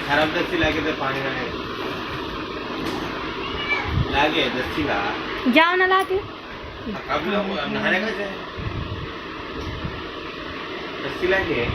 खराब दस्ती लागे तो पानी लागे दस्ती ला जाओ ना लाती कब लोग नहाने का जाए दस्ती लागे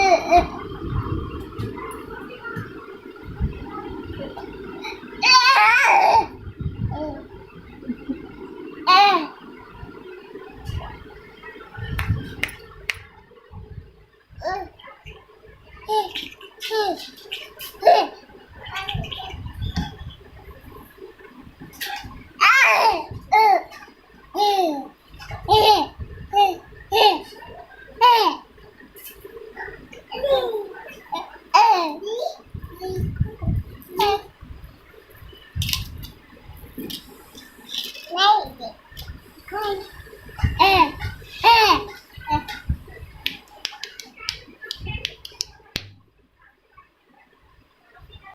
Eh.